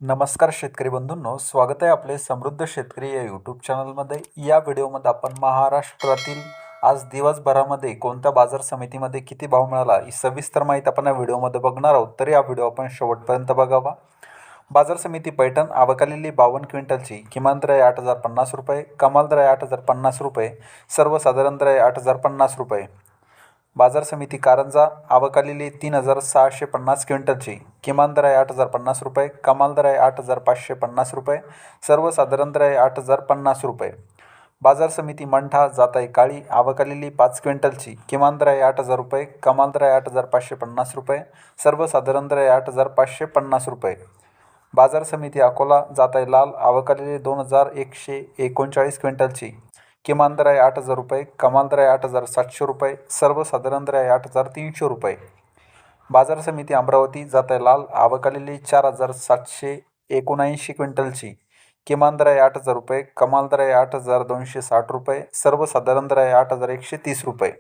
नमस्कार शेतकरी बंधूंनो, स्वागत आहे आपले समृद्ध शेतकरी या यूट्यूब चॅनलमध्ये. या व्हिडिओमध्ये आपण महाराष्ट्रातील आज दिवसभरामध्ये कोणत्या बाजार समितीमध्ये किती भाव मिळाला ही सविस्तर माहिती आपण या व्हिडिओमध्ये बघणार आहोत. तर या व्हिडिओ आपण शेवटपर्यंत बघावा. बाजार समिती पैठण आवकालेली 52 क्विंटलची किमान दर आहे 8,050 रुपये, कमाल दर आहे 8,050 रुपये, सर्वसाधारण दर आहे 8,050 रुपये. बाजार समिती कारंजा आवकालेली 3,650 क्विंटलची किमान दर आहे 8,050 रुपये, कमाल दर आहे 8,550 रुपये, सर्वसाधारण दर आहे 8,050 रुपये. बाजार समिती मंठा जाताई काळी आवकालेली 5 क्विंटलची किमान दर आहे 8,000 रुपये, कमाल दर आहे 8,550 रुपये, सर्वसाधारण दर आहे 8,550 रुपये. बाजार समिती अकोला जाताई लाल आवकालेली 2,139 क्विंटलची किमान दर आहे 8,000 रुपये, कमाल दर आहे 8,700 रुपये, सर्वसाधारण दर आहे 8,300 रुपये. बाजार समिती अमरावती जाताई लाल आवकालेली 4,779 क्विंटलची किमान दर आहे 8,000 रुपये, कमाल दर आहे 8,260 रुपये, सर्वसाधारण दर आहे 8,130 रुपये.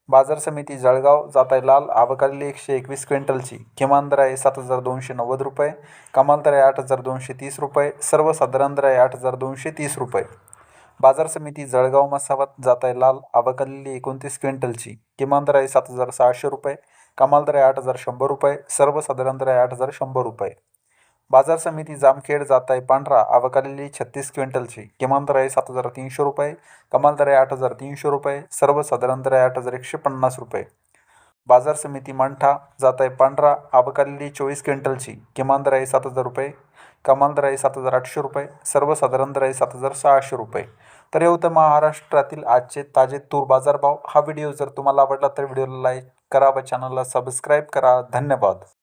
बाजार समिती जळगाव जाताई लाल आवकालेली 121 क्विंटलची किमान दर आहे 7,290 रुपये, कमाल दर आहे 8,230 रुपये, सर्वसाधारण दर आहे 8,230 रुपये. बाजार समिती जळगाव मसावत जाताई लाल आवकालेली 29 क्विंटलची किमान दर आहे 7,600 रुपये, कमाल दर आहे 8,100 रुपये, सर्वसाधारण दर आहे 8,100 रुपये. बाजार समिती जामखेड जाताई पांढरा आवकालेली 36 क्विंटलची किमान दर आहे 7,300 रुपये, कमाल दर आहे 8,300 रुपये, सर्वसाधारण दर आहे 8,150 रुपये. बाजार समिती मंठा जाताई पांढरा आवकालेली 24 क्विंटलची किमान दर आहे 7,000 रुपये, कमाल दर आहे 7,800 रुपये, सर्वसाधारण दर आहे 7,600 रुपये. तर हे होतं महाराष्ट्रातील आजचे ताजे तूर बाजारभाव. हा व्हिडिओ जर तुम्हाला आवडला तर व्हिडिओला लाईक करा व चॅनलला सबस्क्राईब करा. धन्यवाद.